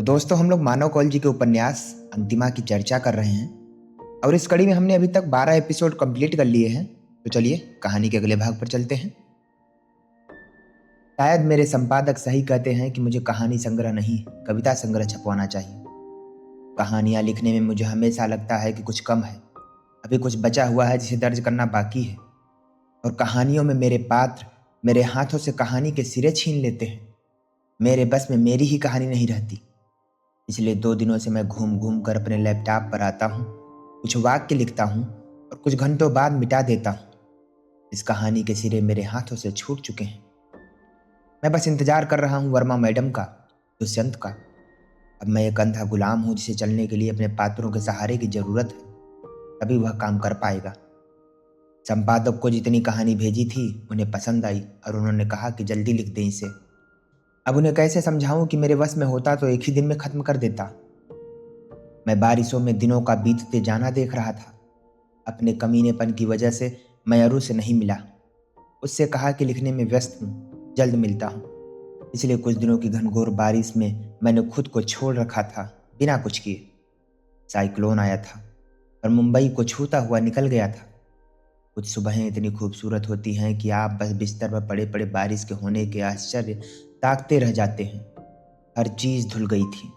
तो दोस्तों हम लोग मानव कौल जी के उपन्यास अंतिमा की चर्चा कर रहे हैं और इस कड़ी में हमने अभी तक 12 एपिसोड कंप्लीट कर लिए हैं। तो चलिए कहानी के अगले भाग पर चलते हैं। शायद मेरे संपादक सही कहते हैं कि मुझे कहानी संग्रह नहीं कविता संग्रह छपवाना चाहिए। कहानियां लिखने में मुझे हमेशा लगता है कि कुछ कम है, अभी कुछ बचा हुआ है जिसे दर्ज करना बाकी है। और कहानियों में मेरे पात्र मेरे हाथों से कहानी के सिरे छीन लेते हैं। मेरे बस में मेरी ही कहानी नहीं रहती। पिछले 2 दिनों से मैं घूम घूम कर अपने लैपटॉप पर आता हूँ, कुछ वाक्य लिखता हूँ और कुछ घंटों बाद मिटा देता हूँ। इस कहानी के सिरे मेरे हाथों से छूट चुके हैं। मैं बस इंतजार कर रहा हूँ वर्मा मैडम का, दुष्यंत का। अब मैं एक अंधा गुलाम हूँ जिसे चलने के लिए अपने पात्रों के सहारे की जरूरत है, तभी वह काम कर पाएगा। संपादक को जितनी कहानी भेजी थी उन्हें पसंद आई और उन्होंने कहा कि जल्दी लिख दें इसे। अब उन्हें कैसे समझाऊं कि मेरे वश में होता तो एक ही दिन में खत्म कर देता। मैं बारिशों में दिनों का बीतते जाना देख रहा था। अपने कमीनेपन की वजह से मैं अरु से नहीं मिला। उससे कहा कि लिखने में व्यस्त हूँ, जल्द मिलता हूँ। पिछले कुछ दिनों की घनघोर बारिश में मैंने खुद को छोड़ रखा था बिना कुछ किए। साइक्लोन आया था और मुंबई को छूता हुआ निकल गया था। कुछ सुबहें इतनी खूबसूरत होती हैं कि आप बस बिस्तर पर पड़े पड़े बारिश के होने के आश्चर्य ताकते रह जाते हैं। हर चीज धुल गई थी।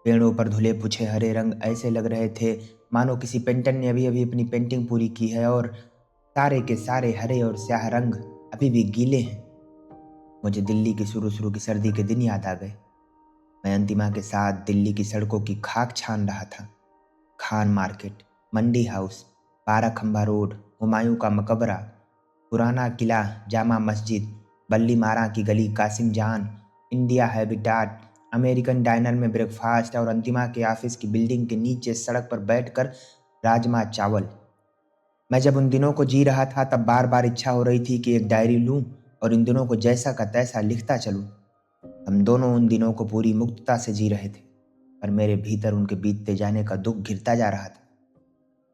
पेड़ों पर धुले पूछे हरे रंग ऐसे लग रहे थे मानो किसी पेंटर ने अभी अभी अपनी पेंटिंग पूरी की है और सारे के सारे हरे और स्याह रंग अभी भी गीले हैं। मुझे दिल्ली की शुरू शुरू की सर्दी के दिन याद आ गए। मैं अंतिमा के साथ दिल्ली की सड़कों की खाक छान रहा था। खान मार्केट, मंडी हाउस, 12 खंबा रोड, हुमायूं का मकबरा, पुराना किला, जामा मस्जिद, बल्ली मारा की गली, कासिम जान, इंडिया हैबिटाट, अमेरिकन डाइनर में ब्रेकफास्ट और अंतिमा के ऑफिस की बिल्डिंग के नीचे सड़क पर बैठकर राजमा चावल। मैं जब उन दिनों को जी रहा था तब बार बार इच्छा हो रही थी कि एक डायरी लूं और इन दिनों को जैसा का तैसा लिखता चलूं। हम दोनों उन दिनों को पूरी मुक्तता से जी रहे थे, पर मेरे भीतर उनके बीतते जाने का दुख घिरता जा रहा था।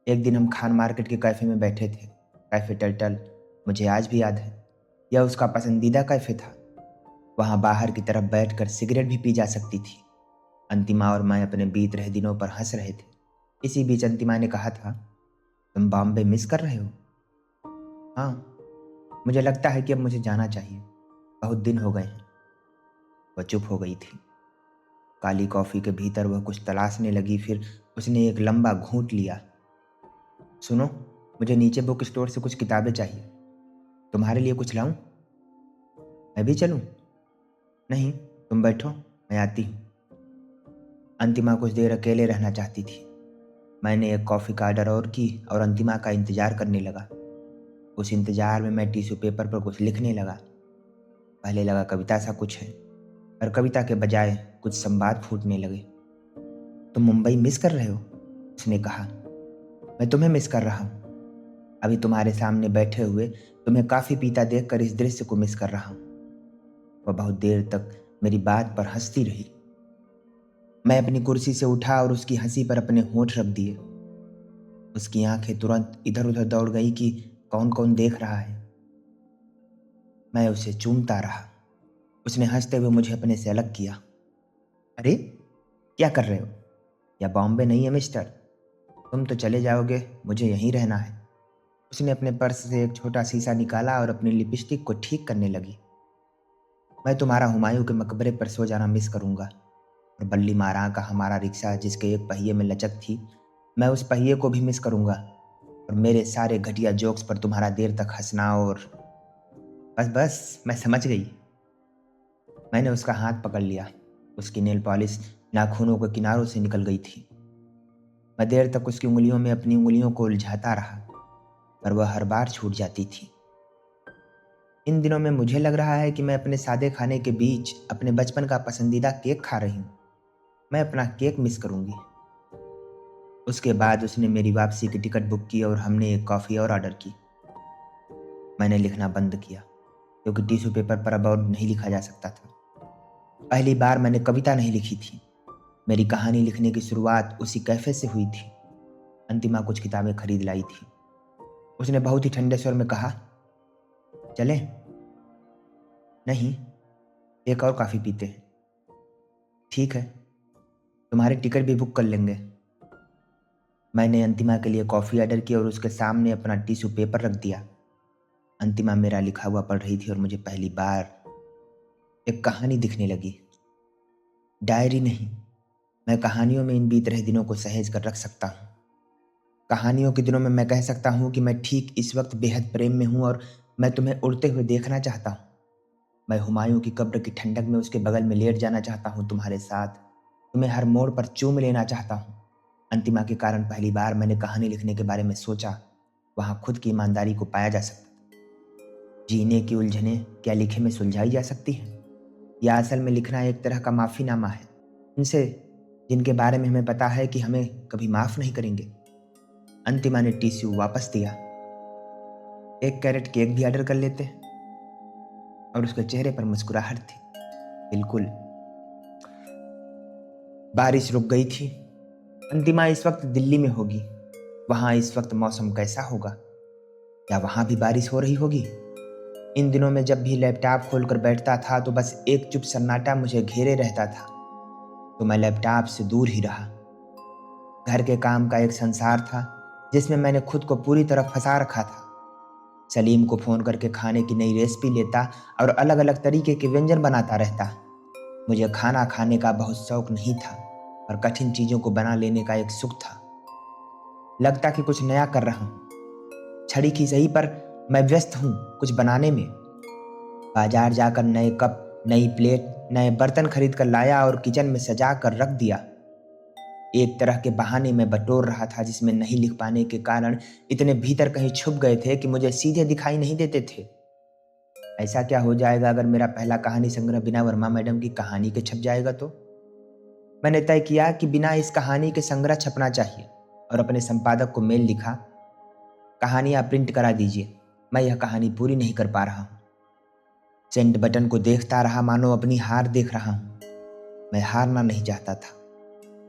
एक दिन हम खान मार्केट के कैफे में बैठे थे, कैफे टर्टल। मुझे आज भी याद है, यह उसका पसंदीदा कैफे था। वहां बाहर की तरफ बैठकर सिगरेट भी पी जा सकती थी। अंतिमा और मैं अपने बीत रहे दिनों पर हंस रहे थे। इसी बीच अंतिमा ने कहा था, तुम बॉम्बे मिस कर रहे हो? हाँ, मुझे लगता है कि अब मुझे जाना चाहिए, बहुत दिन हो गए हैं। वह चुप हो गई थी। काली कॉफी के भीतर वह कुछ तलाशने लगी, फिर उसने एक लंबा घूंट लिया। सुनो, मुझे नीचे बुक स्टोर से कुछ किताबें चाहिए। तुम्हारे लिए कुछ लाऊं? मैं भी चलूं? नहीं, तुम बैठो, मैं आती हूँ। अंतिमा कुछ देर अकेले रहना चाहती थी। मैंने एक कॉफ़ी का ऑर्डर और की और अंतिमा का इंतजार करने लगा। उस इंतजार में मैं टिश्यू पेपर पर कुछ लिखने लगा। पहले लगा कविता सा कुछ है, पर कविता के बजाय कुछ संवाद फूटने लगे। तुम मुंबई मिस कर रहे हो? उसने कहा। मैं तुम्हें मिस कर रहा हूँ। अभी तुम्हारे सामने बैठे हुए तुम्हें काफी पीता देखकर इस दृश्य को मिस कर रहा हूँ। वह बहुत देर तक मेरी बात पर हंसती रही। मैं अपनी कुर्सी से उठा और उसकी हंसी पर अपने होंठ रख दिए। उसकी आंखें तुरंत इधर उधर दौड़ गई कि कौन कौन देख रहा है। मैं उसे चूमता रहा। उसने हंसते हुए मुझे अपने से अलग किया। अरे, क्या कर रहे हो? या बॉम्बे नहीं है मिस्टर? तुम तो चले जाओगे, मुझे यहीं रहना है। उसने अपने पर्स से एक छोटा शीशा निकाला और अपनी लिपस्टिक को ठीक करने लगी। मैं तुम्हारा हुमायूं के मकबरे पर सो जाना मिस करूंगा, और बल्ली मारा का हमारा रिक्शा जिसके एक पहिए में लचक थी, मैं उस पहिए को भी मिस करूंगा। और मेरे सारे घटिया जोक्स पर तुम्हारा देर तक हंसना और बस बस, मैं समझ गई। मैंने उसका हाथ पकड़ लिया। उसकी नेल पॉलिश नाखूनों के किनारों से निकल गई थी। मैं देर तक उसकी उंगलियों में अपनी उंगलियों को उलझाता रहा, पर वह हर बार छूट जाती थी। इन दिनों में मुझे लग रहा है कि मैं अपने सादे खाने के बीच अपने बचपन का पसंदीदा केक खा रही हूँ। मैं अपना केक मिस करूंगी। उसके बाद उसने मेरी वापसी की टिकट बुक की और हमने एक कॉफ़ी और ऑर्डर की। मैंने लिखना बंद किया क्योंकि टिश्यू पेपर पर अब और नहीं लिखा जा सकता था। पहली बार मैंने कविता नहीं लिखी थी। मेरी कहानी लिखने की शुरुआत उसी कैफे से हुई थी। अंतिमा कुछ किताबें खरीद लाई थी। उसने बहुत ही ठंडे स्वर में कहा, चलें? नहीं, एक और कॉफ़ी पीते हैं। ठीक है। तुम्हारी टिकट भी बुक कर लेंगे। मैंने अंतिमा के लिए कॉफ़ी ऑर्डर की और उसके सामने अपना टिश्यू पेपर रख दिया। अंतिमा मेरा लिखा हुआ पढ़ रही थी और मुझे पहली बार एक कहानी दिखने लगी। डायरी नहीं, मैं कहानियों में इन बीत रहे दिनों को सहेज कर रख सकता हूँ। कहानियों के दिनों में मैं कह सकता हूँ कि मैं ठीक इस वक्त बेहद प्रेम में हूँ और मैं तुम्हें उड़ते हुए देखना चाहता हूँ। मैं हुमायूं की कब्र की ठंडक में उसके बगल में लेट जाना चाहता हूँ तुम्हारे साथ। तुम्हें हर मोड़ पर चूम लेना चाहता हूँ। अंतिमा के कारण पहली बार मैंने कहानी लिखने के बारे में सोचा। वहाँ खुद की ईमानदारी को पाया जा सकता। जीने की उलझनें क्या लिखे में सुलझाई जा सकती हैं? या असल में लिखना एक तरह का माफ़ीनामा है उनसे जिनके बारे में हमें पता है कि हमें कभी माफ़ नहीं करेंगे। अंतिमा ने टिश्यू वापस दिया। 1 कैरेट केक भी ऑर्डर कर लेते और उसके चेहरे पर मुस्कुराहट थी। बिल्कुल। बारिश रुक गई थी। अंतिमा इस वक्त दिल्ली में होगी। वहाँ इस वक्त मौसम कैसा होगा? क्या वहाँ भी बारिश हो रही होगी? इन दिनों में जब भी लैपटॉप खोलकर बैठता था तो बस एक चुप सन्नाटा मुझे घेरे रहता था, तो मैं लैपटॉप से दूर ही रहा। घर के काम का एक संसार था जिसमें मैंने खुद को पूरी तरह फंसा रखा था। सलीम को फ़ोन करके खाने की नई रेसिपी लेता और अलग अलग तरीके के व्यंजन बनाता रहता। मुझे खाना खाने का बहुत शौक नहीं था और कठिन चीज़ों को बना लेने का एक सुख था। लगता कि कुछ नया कर रहा हूँ। छड़ी की सही पर मैं व्यस्त हूँ कुछ बनाने में। बाजार जाकर नए कप, नई प्लेट, नए बर्तन खरीद कर लाया और किचन में सजा कर रख दिया। एक तरह के बहाने मैं बटोर रहा था जिसमें नहीं लिख पाने के कारण इतने भीतर कहीं छुप गए थे कि मुझे सीधे दिखाई नहीं देते थे। ऐसा क्या हो जाएगा अगर मेरा पहला कहानी संग्रह बिना वर्मा मैडम की कहानी के छप जाएगा तो? मैंने तय किया कि बिना इस कहानी के संग्रह छपना चाहिए और अपने संपादक को मेल लिखा, कहानियाँ प्रिंट करा दीजिए, मैं यह कहानी पूरी नहीं कर पा रहा हूँ। सेंड बटन को देखता रहा मानो अपनी हार देख रहा हूँ। मैं हारना नहीं चाहता था।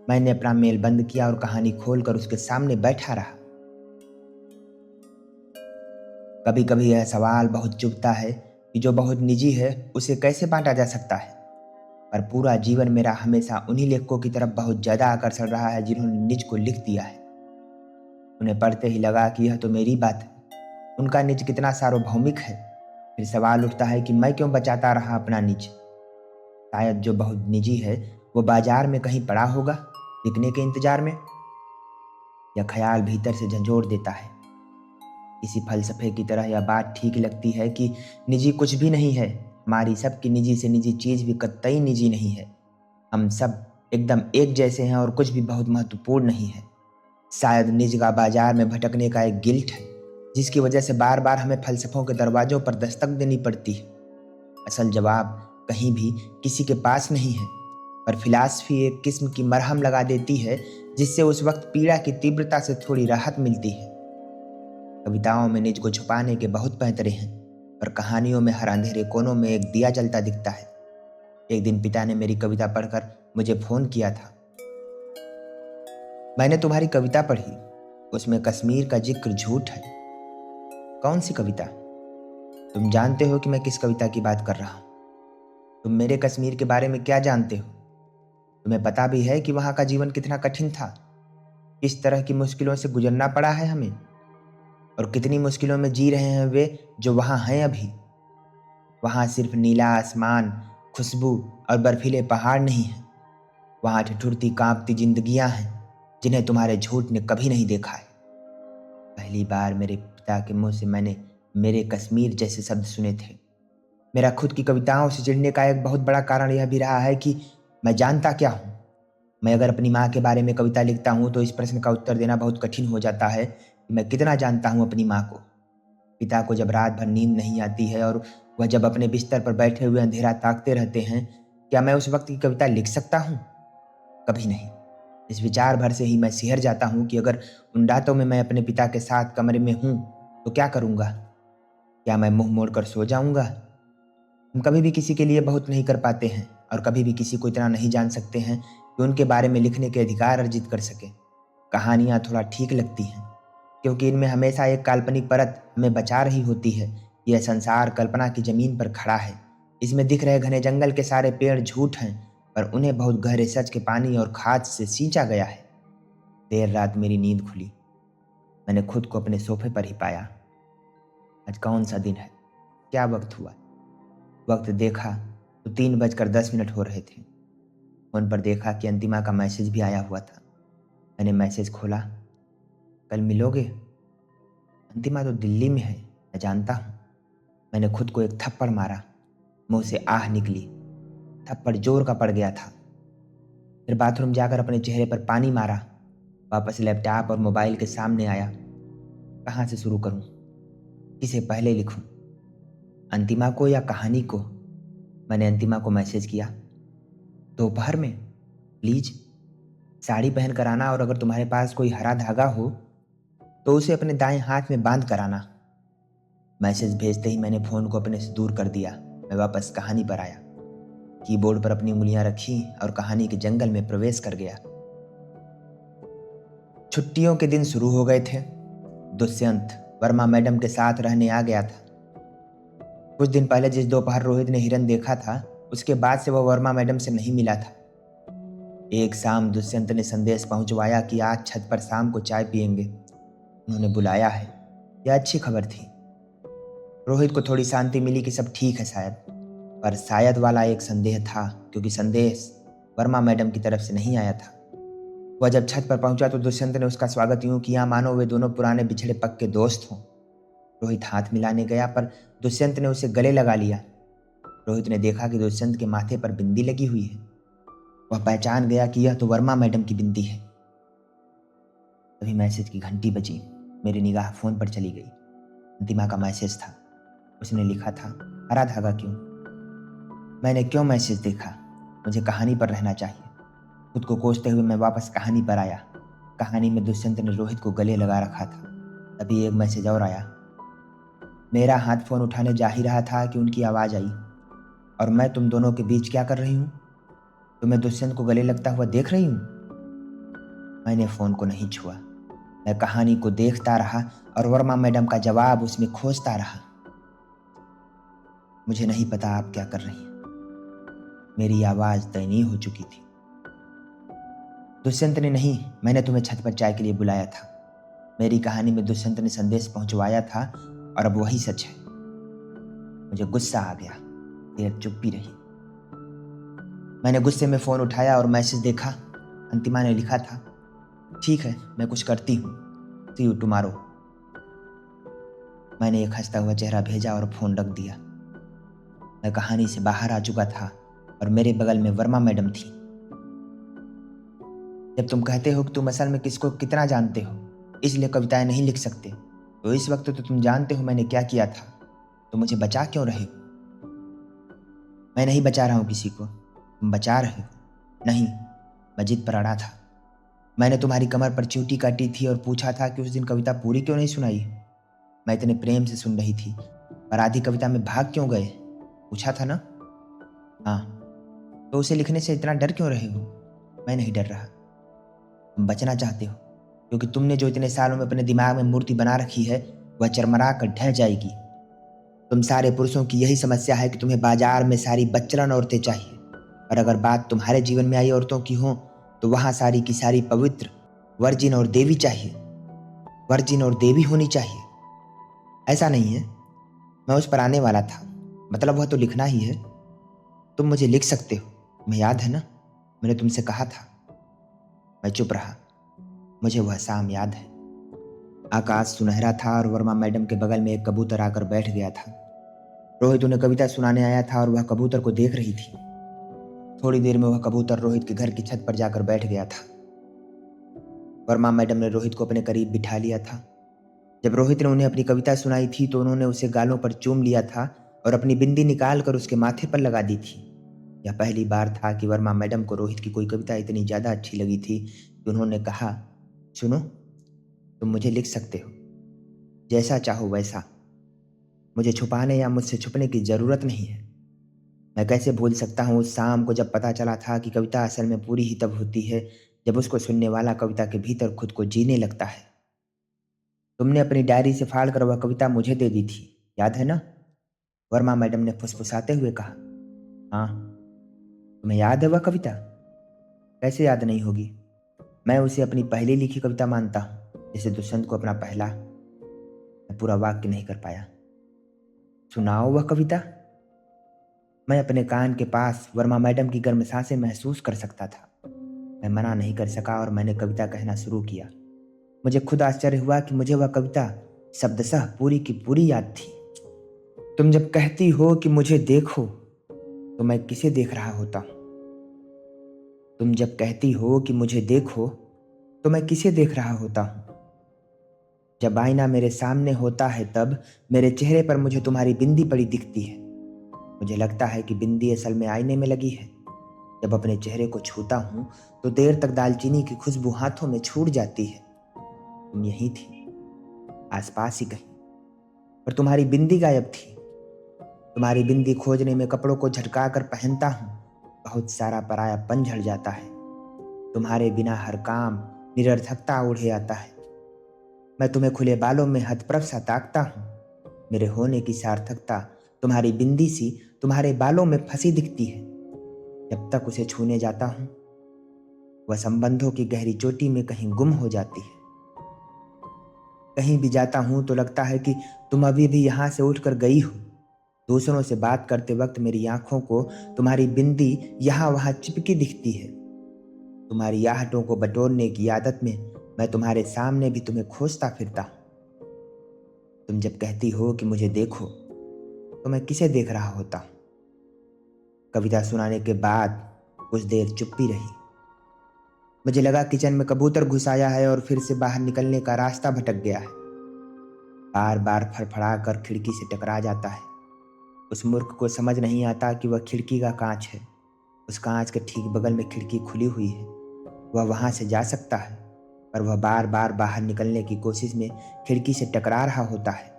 मैंने अपना मेल बंद किया और कहानी खोलकर उसके सामने बैठा रहा। कभी कभी यह सवाल बहुत चुभता है कि जो बहुत निजी है उसे कैसे बांटा जा सकता है, पर पूरा जीवन मेरा हमेशा उन्हीं लेखकों की तरफ बहुत ज़्यादा आकर्षण रहा है जिन्होंने निज को लिख दिया है। उन्हें पढ़ते ही लगा कि यह तो मेरी बात है। उनका निज कितना सार्वभौमिक है। फिर सवाल उठता है कि मैं क्यों बचाता रहा अपना निज? शायद जो बहुत निजी है वो बाजार में कहीं पड़ा होगा बिकने के इंतजार में। यह ख्याल भीतर से झंझोड़ देता है। किसी फलसफे की तरह यह बात ठीक लगती है कि निजी कुछ भी नहीं है। हमारी सबकी निजी से निजी चीज़ भी कतई निजी नहीं है। हम सब एकदम एक जैसे हैं और कुछ भी बहुत महत्वपूर्ण नहीं है। शायद निज का बाजार में भटकने का एक गिल्ट है जिसकी वजह से बार बार हमें फलसफों के दरवाजों पर दस्तक देनी पड़ती है। असल जवाब कहीं भी किसी के पास नहीं है, पर फिलॉसफी एक किस्म की मरहम लगा देती है जिससे उस वक्त पीड़ा की तीव्रता से थोड़ी राहत मिलती है। कविताओं में निज को छुपाने के बहुत पैंतरे हैं, पर कहानियों में हर अंधेरे कोनों में एक दिया जलता दिखता है। एक दिन पिता ने मेरी कविता पढ़कर मुझे फ़ोन किया था। मैंने तुम्हारी कविता पढ़ी, उसमें कश्मीर का जिक्र झूठ है। कौन सी कविता? तुम जानते हो कि मैं किस कविता की बात कर रहा हूँ। तुम मेरे कश्मीर के बारे में क्या जानते हो? तुम्हें पता भी है कि वहाँ का जीवन कितना कठिन था, किस तरह की मुश्किलों से गुजरना पड़ा है हमें, और कितनी मुश्किलों में जी रहे हैं वे जो वहाँ हैं अभी। वहाँ सिर्फ नीला आसमान, खुशबू और बर्फीले पहाड़ नहीं हैं। वहाँ ठिठुरती कांपती जिंदगियाँ हैं जिन्हें तुम्हारे झूठ ने कभी नहीं देखा है। पहली बार मेरे पिता के मुंह से मैंने मेरे कश्मीर जैसे शब्द सुने थे। मेरा खुद की कविताओं से चिढ़ने का एक बहुत बड़ा कारण यह भी रहा है कि मैं जानता क्या हूँ। मैं अगर अपनी माँ के बारे में कविता लिखता हूँ तो इस प्रश्न का उत्तर देना बहुत कठिन हो जाता है कि मैं कितना जानता हूँ अपनी माँ को। पिता को जब रात भर नींद नहीं आती है और वह जब अपने बिस्तर पर बैठे हुए अंधेरा ताकते रहते हैं, क्या मैं उस वक्त की कविता लिख सकता हूँ? कभी नहीं। इस विचार भर से ही मैं सिहर जाता हूँ कि अगर उन रातों में मैं अपने पिता के साथ कमरे में हूँ तो क्या करूँगा? क्या मैं मुंह मोड़ कर सो जाऊँगा? हम कभी भी किसी के लिए बहुत नहीं कर पाते हैं और कभी भी किसी को इतना नहीं जान सकते हैं कि उनके बारे में लिखने के अधिकार अर्जित कर सकें। कहानियाँ थोड़ा ठीक लगती हैं क्योंकि इनमें हमेशा एक काल्पनिक परत हमें बचा रही होती है। यह संसार कल्पना की जमीन पर खड़ा है। इसमें दिख रहे घने जंगल के सारे पेड़ झूठ हैं। पर उन्हें बहुत गहरे सच के पानी और खाद से सींचा गया है। देर रात मेरी नींद खुली। मैंने खुद को अपने सोफे पर ही पाया। आज कौन सा दिन है, क्या वक्त हुआ? वक्त देखा तो 3:10 हो रहे थे। फोन पर देखा कि अंतिमा का मैसेज भी आया हुआ था। मैंने मैसेज खोला, कल मिलोगे? अंतिमा तो दिल्ली में है, मैं जानता हूँ। मैंने खुद को एक थप्पड़ मारा, मुंह से आह निकली। थप्पड़ जोर का पड़ गया था। फिर बाथरूम जाकर अपने चेहरे पर पानी मारा। वापस लैपटॉप और मोबाइल के सामने आया। कहाँ से शुरू करूँ, किसे पहले लिखूँ, अंतिमा को या कहानी को? मैंने अंतिमा को मैसेज किया, दोपहर में प्लीज साड़ी पहन कर आना, और अगर तुम्हारे पास कोई हरा धागा हो तो उसे अपने दाएं हाथ में बांध कर आना। मैसेज भेजते ही मैंने फोन को अपने से दूर कर दिया। मैं वापस कहानी पर आया, कीबोर्ड पर अपनी उंगलियां रखी और कहानी के जंगल में प्रवेश कर गया। छुट्टियों के दिन शुरू हो गए थे। दुष्यंत वर्मा मैडम के साथ रहने आ गया था। कुछ दिन पहले जिस दोपहर रोहित ने हिरन देखा था, उसके बाद से वह वर्मा मैडम से नहीं मिला था। एक शाम दुष्यंत ने संदेश पहुंचवाया कि आज छत पर शाम को चाय पिएंगे, उन्होंने बुलाया है। यह अच्छी खबर थी। रोहित को थोड़ी शांति मिली कि सब ठीक है शायद, पर शायद वाला एक संदेह था, क्योंकि संदेश वर्मा मैडम की तरफ से नहीं आया था। वह जब छत पर पहुंचा तो दुष्यंत ने उसका स्वागत यूं किया मानो वे दोनों पुराने बिछड़े पक्के दोस्त हों। रोहित हाथ मिलाने गया, पर दुष्यंत ने उसे गले लगा लिया। रोहित ने देखा कि दुष्यंत के माथे पर बिंदी लगी हुई है। वह पहचान गया कि यह तो वर्मा मैडम की बिंदी है। तभी मैसेज की घंटी बजी। मेरी निगाह फोन पर चली गई। अंतिमा का मैसेज था। उसने लिखा था, हरा धागा क्यों? मैंने क्यों मैसेज देखा? मुझे कहानी पर रहना चाहिए। खुद को कोसते हुए मैं वापस कहानी पर आया। कहानी में दुष्यंत ने रोहित को गले लगा रखा था। तभी एक मैसेज और आया। मेरा हाथ फोन उठाने जा ही रहा था कि उनकी आवाज़ आई, और मैं तुम दोनों के बीच क्या कर रही हूँ? तुम्हें दुष्यंत को गले लगता हुआ देख रही हूँ। मैंने फोन को नहीं छुआ। मैं कहानी को देखता रहा और वर्मा मैडम का जवाब उसमें खोजता रहा। मुझे नहीं पता आप क्या कर रही हैं। मेरी आवाज़ दयनीय हो चुकी थी। दुष्यंत ने नहीं, मैंने तुम्हें छत पर चाय के लिए बुलाया था। मेरी कहानी में दुष्यंत ने संदेश पहुंचवाया था, और अब वही सच है। मुझे गुस्सा आ गया। देर चुप्पी रही। मैंने गुस्से में फ़ोन उठाया और मैसेज देखा। अंतिमा ने लिखा था, ठीक है मैं कुछ करती हूँ, सी यू टुमारो। मैंने एक हंसता हुआ चेहरा भेजा और फ़ोन रख दिया। मैं कहानी से बाहर आ चुका था और मेरे बगल में वर्मा मैडम थी। जब तुम कहते हो कि तुम असल में किसको कितना जानते हो, इसलिए कविताएं नहीं लिख सकते, तो इस वक्त तो तुम जानते हो मैंने क्या किया था, तो मुझे बचा क्यों रहे हो? मैं नहीं बचा रहा हूँ किसी को, तुम बचा रहे हो। नहीं, मैं जिद पर अड़ा था। मैंने तुम्हारी कमर पर चींटी काटी थी और पूछा था कि उस दिन कविता पूरी क्यों नहीं सुनाई। मैं इतने प्रेम से सुन रही थी, पर आधी कविता में भाग क्यों गए, पूछा था ना? हाँ, तो उसे लिखने से इतना डर क्यों रहे हो? मैं नहीं डर रहा। तुम बचना चाहते हो, क्योंकि तुमने जो इतने सालों में अपने दिमाग में मूर्ति बना रखी है वह चरमरा कर ढह जाएगी। तुम सारे पुरुषों की यही समस्या है कि तुम्हें बाजार में सारी बच्चलन औरतें चाहिए, और अगर बात तुम्हारे जीवन में आई औरतों की हो तो वहां सारी की सारी पवित्र, वर्जिन और देवी चाहिए। वर्जिन और देवी होनी चाहिए। ऐसा नहीं है, मैं उस पर आने वाला था। मतलब वह तो लिखना ही है। तुम मुझे लिख सकते हो, तुम्हें याद है ना, मैंने तुमसे कहा था। मैं चुप रहा। मुझे वह शाम याद है। आकाश सुनहरा था और वर्मा मैडम के बगल में एक कबूतर आकर बैठ गया था। रोहित उन्हें कविता सुनाने आया था और वह कबूतर को देख रही थी। थोड़ी देर में वह कबूतर रोहित के घर की छत पर जाकर बैठ गया था। वर्मा मैडम ने रोहित को अपने करीब बिठा लिया था। जब रोहित ने उन्हें अपनी कविता सुनाई थी तो उन्होंने उसे गालों पर चूम लिया था और अपनी बिंदी निकाल कर उसके माथे पर लगा दी थी। यह पहली बार था कि वर्मा मैडम को रोहित की कोई कविता इतनी ज़्यादा अच्छी लगी थी कि उन्होंने कहा, सुनो, तुम मुझे लिख सकते हो, जैसा चाहो वैसा। मुझे छुपाने या मुझसे छुपने की ज़रूरत नहीं है। मैं कैसे भूल सकता हूँ उस शाम को जब पता चला था कि कविता असल में पूरी ही तब होती है जब उसको सुनने वाला कविता के भीतर खुद को जीने लगता है। तुमने अपनी डायरी से फाड़ कर वह कविता मुझे दे दी थी, याद है ना? वर्मा मैडम ने फुसफुसाते हुए कहा। हाँ, तुम्हें याद है वह कविता? कैसे याद नहीं होगी? मैं उसे अपनी पहली लिखी कविता मानता हूँ, जिसे दुष्यंत को अपना पहला। मैं पूरा वाक्य नहीं कर पाया। सुनाओ वह कविता। मैं अपने कान के पास वर्मा मैडम की गर्म सांसें महसूस कर सकता था। मैं मना नहीं कर सका और मैंने कविता कहना शुरू किया। मुझे खुद आश्चर्य हुआ कि मुझे वह कविता शब्दशः पूरी की पूरी याद थी। तुम जब कहती हो कि मुझे देखो, तो मैं किसे देख रहा होता हूँ? तुम जब कहती हो कि मुझे देखो, तो मैं किसे देख रहा होता हूँ? जब आईना मेरे सामने होता है तब मेरे चेहरे पर मुझे तुम्हारी बिंदी पड़ी दिखती है। मुझे लगता है कि बिंदी असल में आईने में लगी है। जब अपने चेहरे को छूता हूँ तो देर तक दालचीनी की खुशबू हाथों में छूट जाती है। तुम यहीं थी, आसपास ही कहीं, पर तुम्हारी बिंदी गायब थी। तुम्हारी बिंदी खोजने में कपड़ों को झटका कर पहनता हूँ। बहुत सारा परायापन झड़ जाता है। तुम्हारे बिना हर काम निरर्थकता ओढ़े आता है। मैं तुम्हें खुले बालों में हतप्रभ सा ताकता हूँ। मेरे होने की सार्थकता तुम्हारी बिंदी सी तुम्हारे बालों में फंसी दिखती है। जब तक उसे छूने जाता हूँ, वह संबंधों की गहरी चोटी में कहीं गुम हो जाती है। कहीं भी जाता हूँ तो लगता है कि तुम अभी भी यहाँ से उठकर गई हो। दूसरों से बात करते वक्त मेरी आंखों को तुम्हारी बिंदी यहाँ वहाँ चिपकी दिखती है। तुम्हारी आहटों को बटोरने की आदत में मैं तुम्हारे सामने भी तुम्हें खोजता फिरता हूँ। तुम जब कहती हो कि मुझे देखो, तो मैं किसे देख रहा होता हूँ? कविता सुनाने के बाद कुछ देर चुप्पी रही। मुझे लगा किचन में कबूतर घुस आया है और फिर से बाहर निकलने का रास्ता भटक गया है। बार बार फड़फड़ा कर खिड़की से टकरा जाता है। उस मूर्ख को समझ नहीं आता कि वह खिड़की का कांच है। उस कांच के ठीक बगल में खिड़की खुली हुई है। वह वहां से जा सकता है, पर वह बार बार बाहर निकलने की कोशिश में खिड़की से टकरा रहा होता है।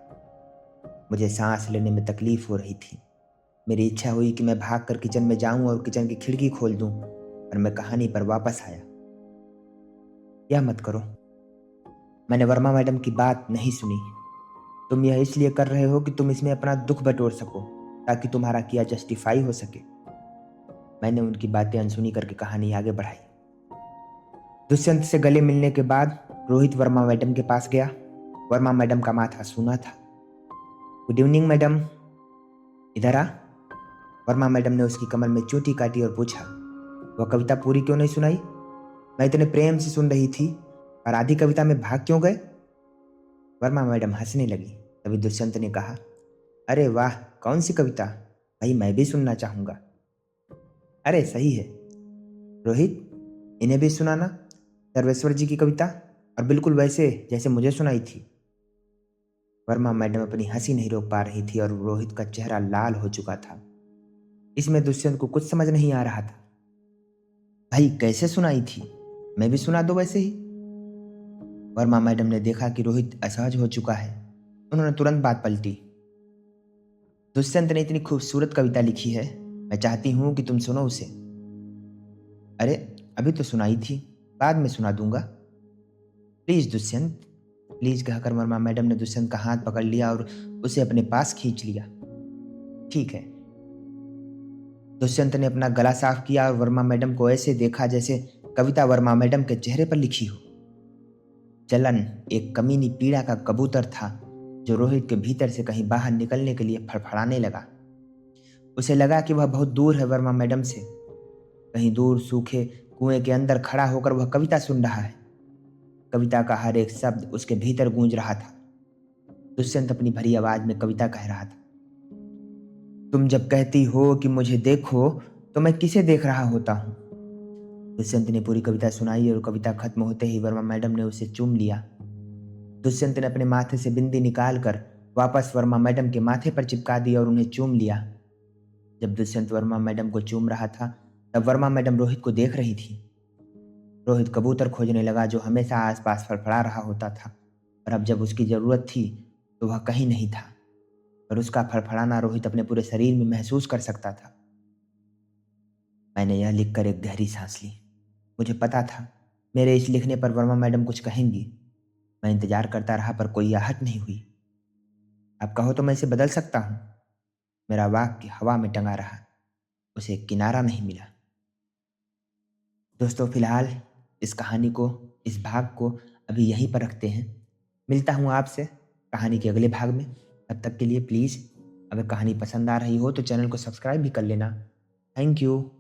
मुझे सांस लेने में तकलीफ हो रही थी। मेरी इच्छा हुई कि मैं भागकर किचन में जाऊं और किचन की खिड़की खोल दूं, पर मैं कहानी पर वापस आया। यह मत करो। मैंने वर्मा मैडम की बात नहीं सुनी। तुम यह इसलिए कर रहे हो कि तुम इसमें अपना दुख बटोर सको, ताकि तुम्हारा किया जस्टिफाई हो सके। मैंने उनकी बातें अनसुनी करके कहानी आगे बढ़ाई। दुष्यंत से गले मिलने के बाद रोहित वर्मा मैडम के पास गया। वर्मा मैडम का माथा सूना था। गुड इवनिंग मैडम, इधर आ। वर्मा मैडम ने उसकी कमर में चोटी काटी और पूछा, वह कविता पूरी क्यों नहीं सुनाई? मैं इतने प्रेम से सुन रही थी, और आधी कविता में भाग क्यों गए? वर्मा मैडम हंसने लगी। तभी दुष्यंत ने कहा, अरे वाह, कौन सी कविता? भाई मैं भी सुनना चाहूंगा। अरे सही है रोहित, इन्हें भी सुनाना। सर्वेश्वर जी की कविता, और बिल्कुल वैसे जैसे मुझे सुनाई थी। वर्मा मैडम अपनी हंसी नहीं रोक पा रही थी और रोहित का चेहरा लाल हो चुका था। इसमें दुष्यंत को कुछ समझ नहीं आ रहा था। भाई कैसे सुनाई थी? मैं भी सुना दो वैसे ही। वर्मा मैडम ने देखा कि रोहित असहज हो चुका है। उन्होंने तुरंत बात पलटी। दुष्यंत ने इतनी खूबसूरत कविता लिखी है, मैं चाहती हूँ कि तुम सुनो उसे। अरे अभी तो सुनाई थी, बाद में सुना दूंगा। प्लीज दुष्यंत, प्लीज कहकर वर्मा मैडम ने दुष्यंत का हाथ पकड़ लिया और उसे अपने पास खींच लिया। ठीक है। दुष्यंत ने अपना गला साफ किया और वर्मा मैडम को ऐसे देखा जैसे कविता वर्मा मैडम के चेहरे पर लिखी हो। जलन एक कमीनी पीड़ा का कबूतर था जो रोहित के भीतर से कहीं बाहर निकलने के लिए फड़फड़ाने लगा। उसे लगा कि वह बहुत दूर है वर्मा मैडम से। कहीं दूर सूखे कुएं के अंदर खड़ा होकर वह कविता सुन रहा है। कविता का हर एक शब्द उसके भीतर गूंज रहा था। दुष्यंत अपनी भरी आवाज में कविता कह रहा था। तुम जब कहती हो कि मुझे देखो, तो मैं किसे देख रहा होता हूँ? दुष्यंत ने पूरी कविता सुनाई और कविता खत्म होते ही वर्मा मैडम ने उसे चूम लिया। दुष्यंत ने अपने माथे से बिंदी निकालकर वापस वर्मा मैडम के माथे पर चिपका दी और उन्हें चूम लिया। जब दुष्यंत वर्मा मैडम को चूम रहा था, तब वर्मा मैडम रोहित को देख रही थी। रोहित कबूतर खोजने लगा जो हमेशा आसपास फड़फड़ा रहा होता था, पर अब जब उसकी जरूरत थी तो वह कहीं नहीं था। पर उसका फड़फड़ाना रोहित अपने पूरे शरीर में महसूस कर सकता था। मैंने यह लिखकर एक गहरी सांस ली। मुझे पता था मेरे इस लिखने पर वर्मा मैडम कुछ कहेंगी। मैं इंतजार करता रहा, पर कोई आहट नहीं हुई। आप कहो तो मैं इसे बदल सकता हूँ। मेरा वाक्य हवा में टंगा रहा, उसे किनारा नहीं मिला। दोस्तों फिलहाल इस कहानी को, इस भाग को अभी यहीं पर रखते हैं। मिलता हूँ आपसे कहानी के अगले भाग में। तब तक के लिए प्लीज़, अगर कहानी पसंद आ रही हो तो चैनल को सब्सक्राइब भी कर लेना। Thank you.